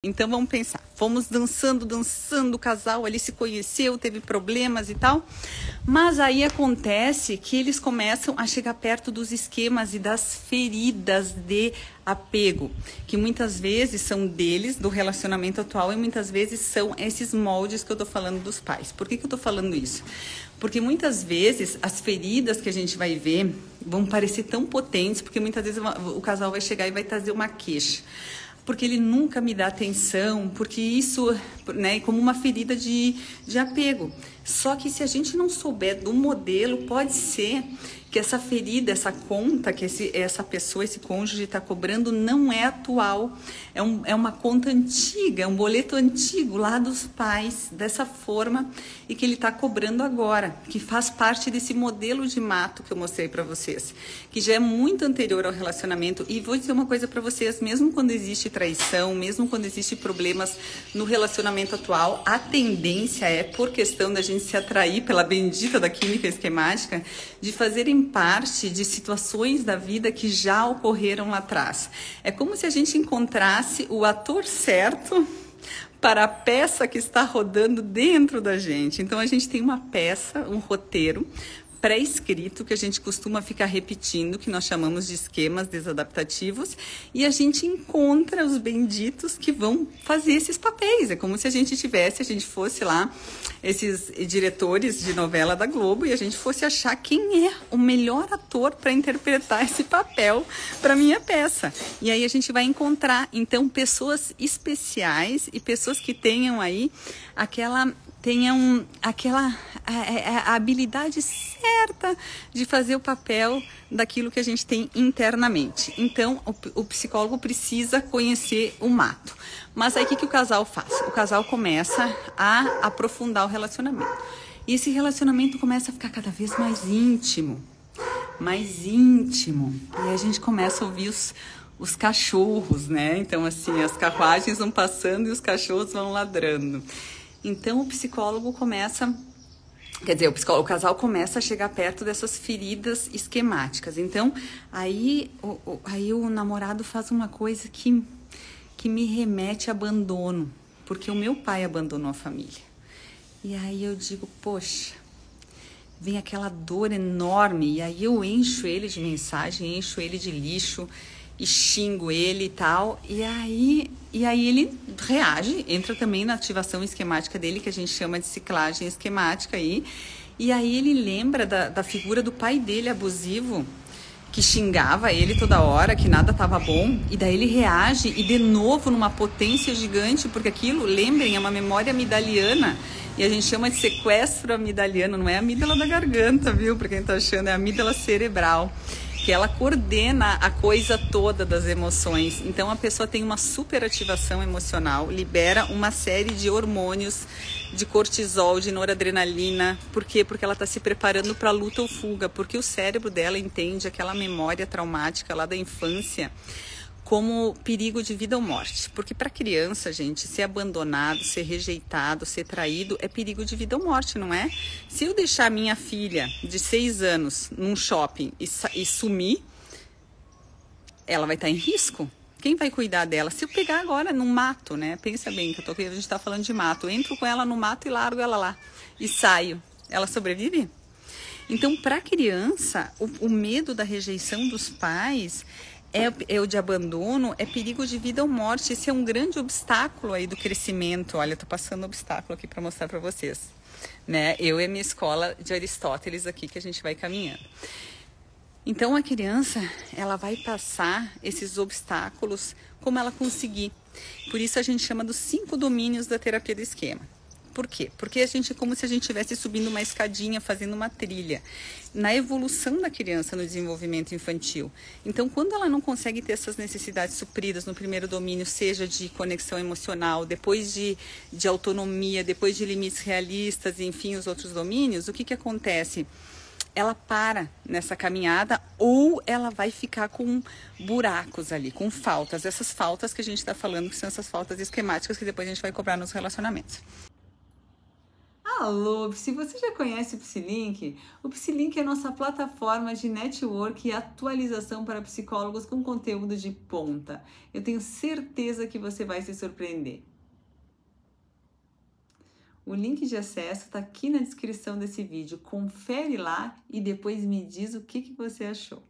Então vamos pensar, fomos dançando, o casal ali se conheceu, teve problemas e tal, mas aí acontece que eles começam a chegar perto dos esquemas e das feridas de apego, que muitas vezes são deles, do relacionamento atual, e muitas vezes são esses moldes que eu tô falando dos pais. Por que eu tô falando isso? Porque muitas vezes as feridas que a gente vai ver vão parecer tão potentes, porque muitas vezes o casal vai chegar e vai trazer uma queixa. Porque ele nunca me dá atenção, porque isso, né, é como uma ferida de apego. Só que se a gente não souber do modelo, pode ser que essa ferida, essa conta que essa pessoa, esse cônjuge está cobrando não é atual. É uma conta antiga, é um boleto antigo lá dos pais, dessa forma, e que ele está cobrando agora, que faz parte desse modelo de mato que eu mostrei para vocês, que já é muito anterior ao relacionamento. E vou dizer uma coisa para vocês, mesmo quando existe traição, mesmo quando existe problemas no relacionamento atual, a tendência é, por questão da gente se atrair pela bendita da química esquemática, de fazerem parte de situações da vida que já ocorreram lá atrás. É como se a gente encontrasse o ator certo para a peça que está rodando dentro da gente. Então a gente tem uma peça, um roteiro pré-escrito que a gente costuma ficar repetindo, que nós chamamos de esquemas desadaptativos, e a gente encontra os benditos que vão fazer esses papéis. É como se a gente fosse lá, esses diretores de novela da Globo, e a gente fosse achar quem é o melhor ator para interpretar esse papel para minha peça. E aí a gente vai encontrar, então, pessoas especiais e pessoas que tenham aí a habilidade certa de fazer o papel daquilo que a gente tem internamente. Então, o psicólogo precisa conhecer o mato. Mas aí o que o casal faz? O casal começa a aprofundar o relacionamento. E esse relacionamento começa a ficar cada vez mais íntimo. Mais íntimo. E aí a gente começa a ouvir os cachorros, né? Então, assim, as carruagens vão passando e os cachorros vão ladrando. Então, o psicólogo começa, o casal começa a chegar perto dessas feridas esquemáticas. Então, aí o namorado faz uma coisa que me remete a abandono, porque o meu pai abandonou a família. E aí eu digo, poxa, vem aquela dor enorme, e aí eu encho ele de mensagem, encho ele de lixo, e xingo ele e tal, e aí ele reage, entra também na ativação esquemática dele, que a gente chama de ciclagem esquemática aí, e aí ele lembra da figura do pai dele abusivo, que xingava ele toda hora, que nada estava bom, e daí ele reage, e de novo numa potência gigante, porque aquilo, lembrem, é uma memória amidaliana, e a gente chama de sequestro amidaliano, não é a amígdala da garganta, viu, pra quem tá achando, é a amígdala cerebral, que ela coordena a coisa toda das emoções. Então a pessoa tem uma superativação emocional, libera uma série de hormônios, de cortisol, de noradrenalina. Por quê? Porque ela está se preparando para luta ou fuga, porque o cérebro dela entende aquela memória traumática lá da infância como perigo de vida ou morte. Porque para criança, gente, ser abandonado, ser rejeitado, ser traído é perigo de vida ou morte, não é? Se eu deixar minha filha de 6 anos num shopping e sumir, ela vai estar em risco. Quem vai cuidar dela? Se eu pegar agora no mato, né? Pensa bem que a gente está falando de mato. Eu entro com ela no mato e largo ela lá. E saio. Ela sobrevive? Então, para a criança, o medo da rejeição dos pais é o de abandono, é perigo de vida ou morte. Esse é um grande obstáculo aí do crescimento. Olha, eu tô passando obstáculo aqui para mostrar para vocês, né? Eu e a minha escola de Aristóteles aqui que a gente vai caminhando. Então a criança, ela vai passar esses obstáculos como ela conseguir. Por isso a gente chama dos 5 domínios da terapia do esquema. Por quê? Porque a gente é como se a gente estivesse subindo uma escadinha, fazendo uma trilha. Na evolução da criança no desenvolvimento infantil. Então, quando ela não consegue ter essas necessidades supridas no primeiro domínio, seja de conexão emocional, depois de autonomia, depois de limites realistas, enfim, os outros domínios, o que acontece? Ela para nessa caminhada ou ela vai ficar com buracos ali, com faltas. Essas faltas que a gente está falando, que são essas faltas esquemáticas que depois a gente vai cobrar nos relacionamentos. Alô, se você já conhece o PsiLink é a nossa plataforma de network e atualização para psicólogos com conteúdo de ponta. Eu tenho certeza que você vai se surpreender. O link de acesso está aqui na descrição desse vídeo. Confere lá e depois me diz o que você achou.